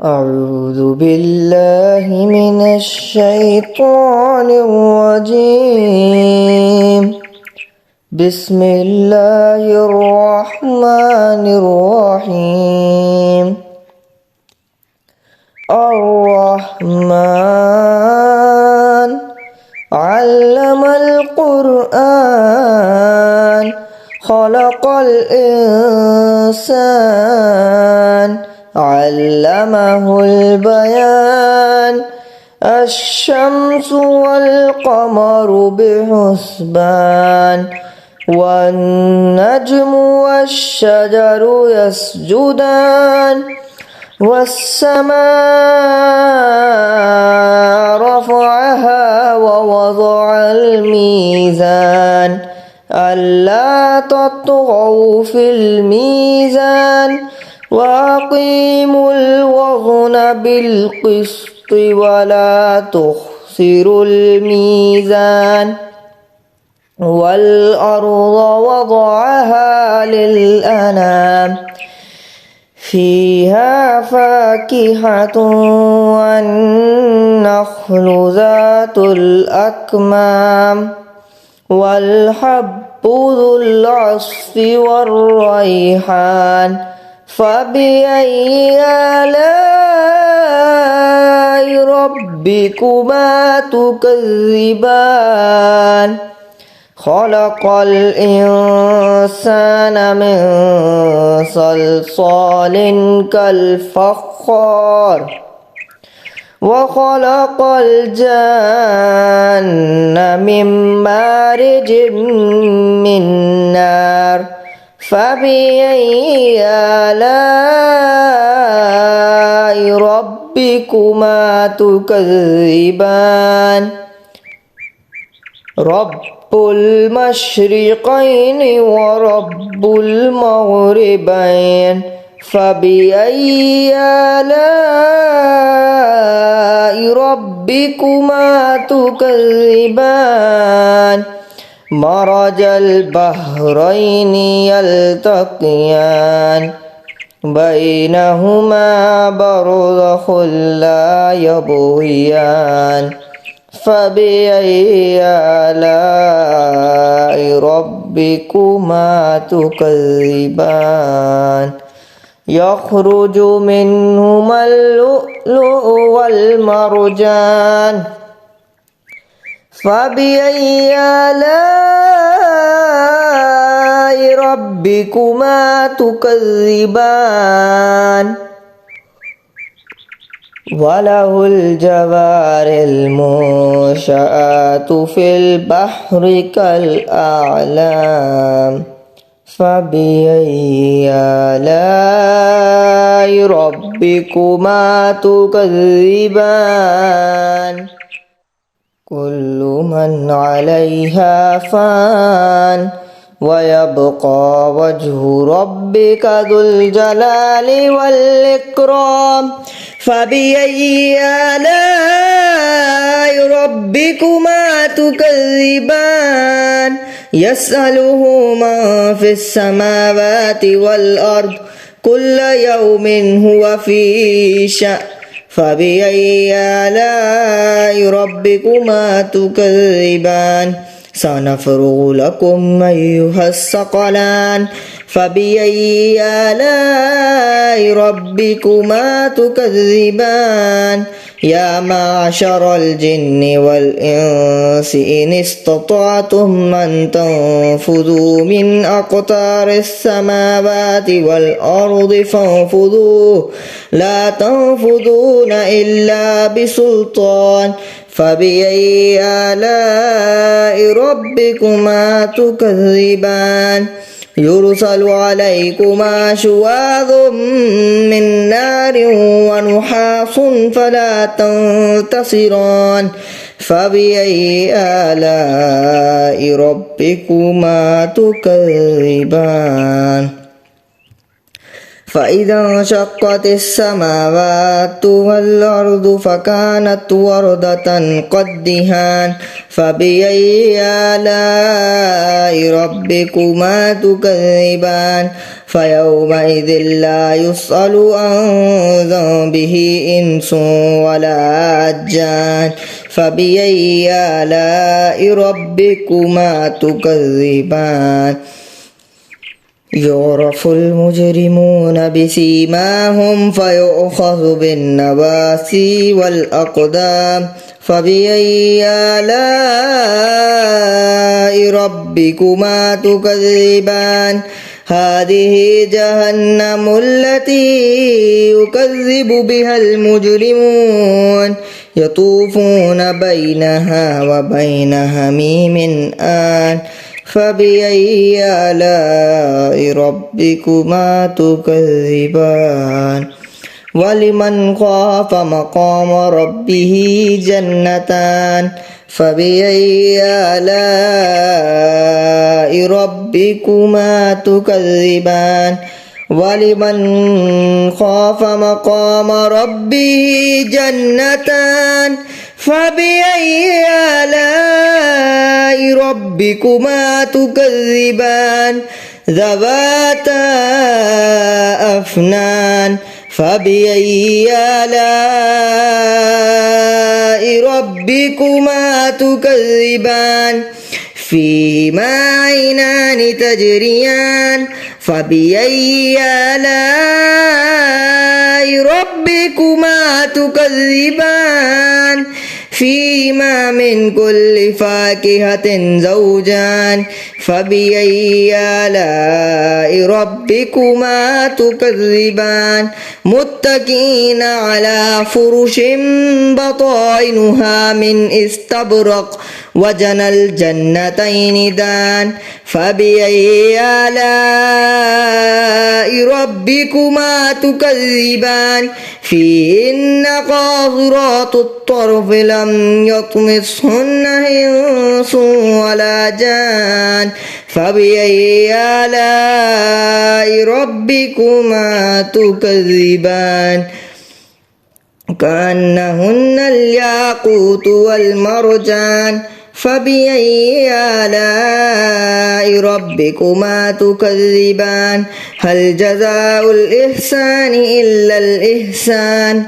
أعوذ بالله من الشيطان الرجيم. بسم الله الرحمن الرحيم. الرحمن علم القرآن خلق الإنسان علمه البيان. الشمس والقمر بحسبان والنجم والشجر يسجدان والسماء رفعها ووضع الميزان ألا تطغوا في الميزان وأقيموا الوزن بالقسط ولا تخسروا الميزان. والأرض وضعها للأنام فيها فاكهة والنخل ذات الأكمام والحب ذو العصف والريحان. فبأي آلاء ربكما تكذبان. خلق الإنسان من صلصال كالفخار وخلق الجن من مارج من نار. فبأي آلاء ربكما تكذبان. رب المشرقين ورب المغربين. فبأي آلاء ربكما تكذبان. مرج البحرين يلتقيان بينهما برزخ لا يبغيان. فبأي آلاء ربكما تكذبان. يخرج منهما اللؤلؤ والمرجان. فبأي آلاء ربكما تكذبان. وله الجوار المنشآت في البحر كالأعلام. فبأي آلاء ربكما تكذبان. كل من عليها فان ويبقى وجه ربك ذو الجلال والإكرام. فبأي آلاء ربكما تكذبان. يسأله من في السماوات والأرض كل يوم هو في شأن. فبأي آلاء ربكما تكذبان. سنفرغ لكم أيها الثقلان. فبأي آلاء ربكما تكذبان. يا معشر الجن والإنس إن استطعتم أن تنفذوا من أقطار السماوات والأرض فانفذوا لا تنفذون إلا بسلطان. فبأي آلاء ربكما تكذبان. يرسل عليكما شواظ من نار ونحاس فلا تنتصران. فبأي آلاء ربكما تكذبان. فإذا انشقت السماوات والأرض فكانت وردة كالدهان. فبأي آلاء ربكما تكذبان. فيومئذ لا يسأل عن ذنبه إنس ولا جان فبأي آلاء ربكما تكذبان يعرف المجرمون بسيماهم فيؤخذ بالنواصي والأقدام فبأي آلاء ربكما تكذبان هذه جهنم التي يكذب بها المجرمون يطوفون بينها وبين حميم آن فبأي آلاء ربكما تكذبان ولمن خاف مقام ربه جنتان فبأي آلاء ربكما تكذبان ولمن خاف مقام ربه جنتان فبأي آلاء ربكما تكذبان ذواتا أفنان فبأي آلاء ربكما تكذبان فيهما عينان تجريان فبأي آلاء ربكما تكذبان فيهما من كل فاكهة زوجان فبأي آلاء ربكما تكذبان متكئين على فرش بطائنها من استبرق وجنى الجنتين دان فبأي آلاء ربكما تكذبان فيهن قاصرات الطرف لم يطمثهن إنس ولا جان فبأي آلاء ربكما تكذبان كأنهن الياقوت والمرجان فبأي آلاء ربكما تكذبان هل جزاء الإحسان إلا الإحسان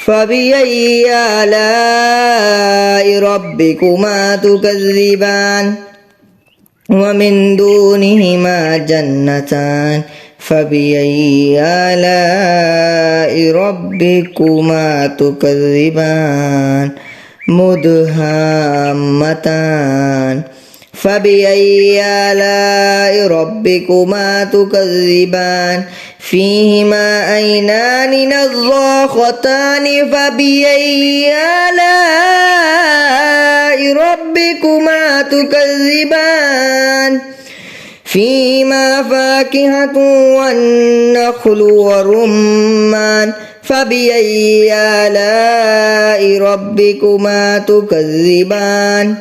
فبأي آلاء ربكما تكذبان ومن دونهما جنتان فبأي آلاء ربكما تكذبان مدهامتان فبأي آلاء ربكما تكذبان فيهما عينان نضاختان فبأي آلاء ربكما تكذبان فيهما فاكهة والنخل والرمان فبأي آلاء ربكما تكذبان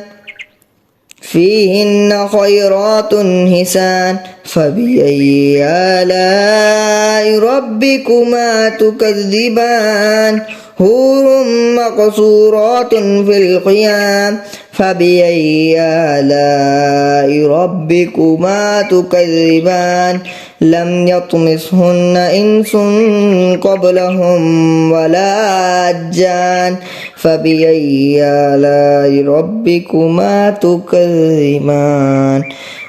فيهن خيرات حسان فبأي آلاء ربكما تكذبان حور مقصورات في الخيام فبأي آلاء ربكما تكذبان لم يطمثهن إنس قبلهم ولا جان فبأي آلاء ربكما تكذبان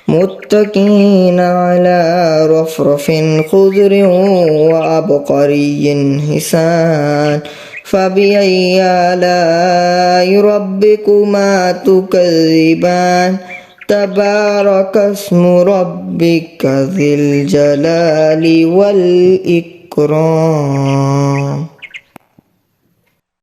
متكئين على رفرف خضر وعبقري حسان فبأي آلاء ربكما تكذبان تبارك اسم ربك ذي الجلال والإكرام.